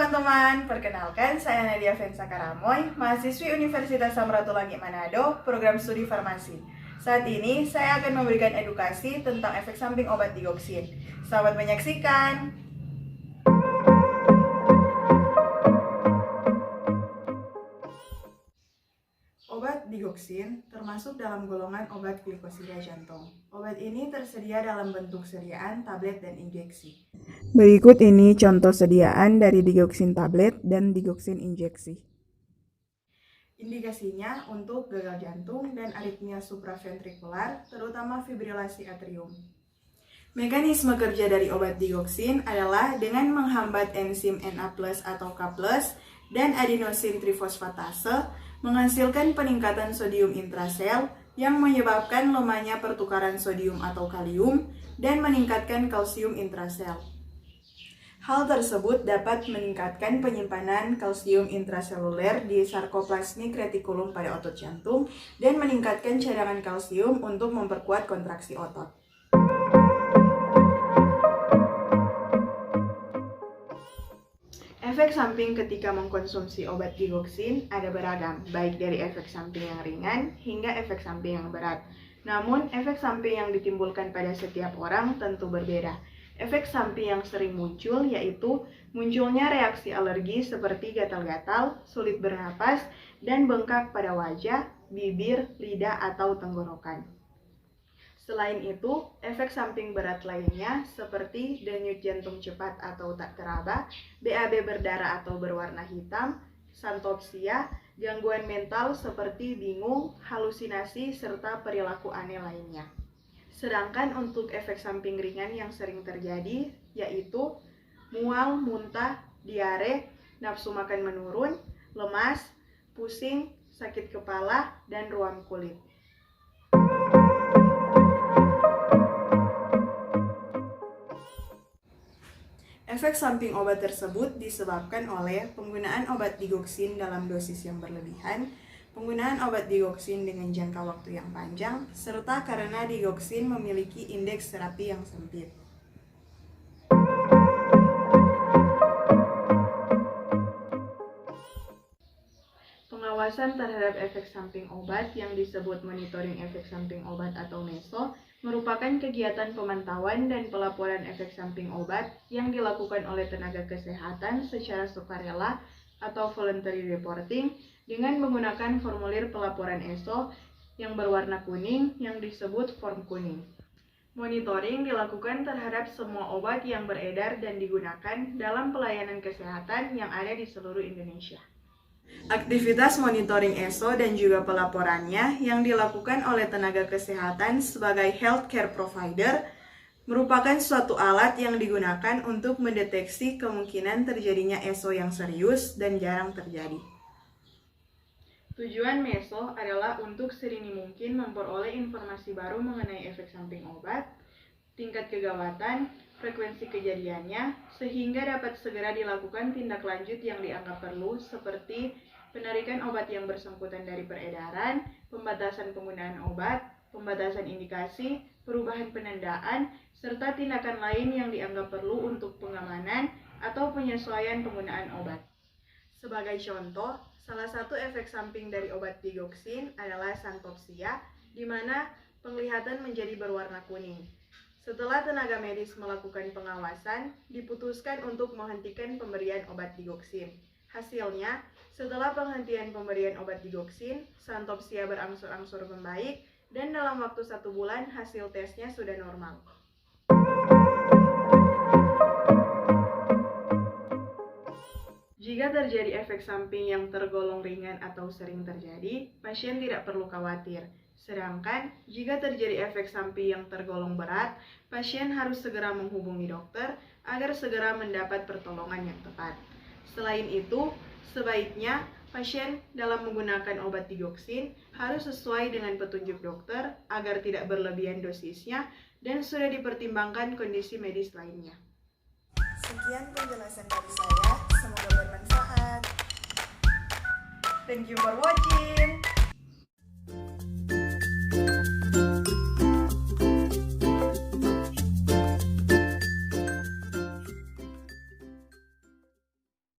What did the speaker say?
teman-teman, perkenalkan saya Nadia Vensa Karamoy, mahasiswi Universitas Samratulangi Manado, program studi farmasi. Saat ini saya akan memberikan edukasi tentang efek samping obat dioksin. Selamat menyaksikan. Obat dioksin termasuk dalam golongan obat glikosida jantung. Obat ini tersedia dalam bentuk sediaan, tablet, dan injeksi. Berikut ini contoh sediaan dari dioksin tablet dan dioksin injeksi. Indikasinya untuk gagal jantung dan aritmia supraventrikular, terutama fibrilasi atrium. Mekanisme kerja dari obat dioksin adalah dengan menghambat enzim Na+ atau K+ dan adenosin trifosfatase, menghasilkan peningkatan sodium intrasel yang menyebabkan lemahnya pertukaran sodium atau kalium dan meningkatkan kalsium intrasel. Hal tersebut dapat meningkatkan penyimpanan kalsium intraseluler di sarkoplasmik retikulum pada otot jantung dan meningkatkan cadangan kalsium untuk memperkuat kontraksi otot. Efek samping ketika mengkonsumsi obat dioksin ada beragam, baik dari efek samping yang ringan hingga efek samping yang berat. Namun, efek samping yang ditimbulkan pada setiap orang tentu berbeda. Efek samping yang sering muncul yaitu munculnya reaksi alergi seperti gatal-gatal, sulit bernapas, dan bengkak pada wajah, bibir, lidah, atau tenggorokan. Selain itu, efek samping berat lainnya seperti denyut jantung cepat atau tak teraba, BAB berdarah atau berwarna hitam, santopsia, gangguan mental seperti bingung, halusinasi, serta perilaku aneh lainnya. Sedangkan untuk efek samping ringan yang sering terjadi yaitu mual, muntah, diare, nafsu makan menurun, lemas, pusing, sakit kepala, dan ruam kulit. Efek samping obat tersebut disebabkan oleh penggunaan obat dioksin dalam dosis yang berlebihan, penggunaan obat dioksin dengan jangka waktu yang panjang, serta karena dioksin memiliki indeks terapi yang sempit. Pengawasan terhadap efek samping obat yang disebut monitoring efek samping obat atau MESO merupakan kegiatan pemantauan dan pelaporan efek samping obat yang dilakukan oleh tenaga kesehatan secara sukarela atau voluntary reporting dengan menggunakan formulir pelaporan ESO yang berwarna kuning yang disebut form kuning. Monitoring dilakukan terhadap semua obat yang beredar dan digunakan dalam pelayanan kesehatan yang ada di seluruh Indonesia. Aktivitas monitoring ESO dan juga pelaporannya yang dilakukan oleh tenaga kesehatan sebagai healthcare provider merupakan suatu alat yang digunakan untuk mendeteksi kemungkinan terjadinya ESO yang serius dan jarang terjadi. Tujuan MESO adalah untuk sedini mungkin memperoleh informasi baru mengenai efek samping obat, tingkat kegawatan, frekuensi kejadiannya, sehingga dapat segera dilakukan tindak lanjut yang dianggap perlu seperti penarikan obat yang bersangkutan dari peredaran, pembatasan penggunaan obat, pembatasan indikasi, perubahan penandaan, serta tindakan lain yang dianggap perlu untuk pengamanan atau penyesuaian penggunaan obat. Sebagai contoh, salah satu efek samping dari obat dioksin adalah santopsia, di mana penglihatan menjadi berwarna kuning. Setelah tenaga medis melakukan pengawasan, diputuskan untuk menghentikan pemberian obat dioksin. Hasilnya, setelah penghentian pemberian obat dioksin, santopsia berangsur-angsur membaik dan dalam waktu 1 bulan hasil tesnya sudah normal. Jika terjadi efek samping yang tergolong ringan atau sering terjadi, pasien tidak perlu khawatir. Sedangkan, jika terjadi efek samping yang tergolong berat, pasien harus segera menghubungi dokter agar segera mendapat pertolongan yang tepat. Selain itu, sebaiknya pasien dalam menggunakan obat dioksin harus sesuai dengan petunjuk dokter agar tidak berlebihan dosisnya dan sudah dipertimbangkan kondisi medis lainnya. Sekian penjelasan dari saya, semoga bermanfaat. Thank you for watching.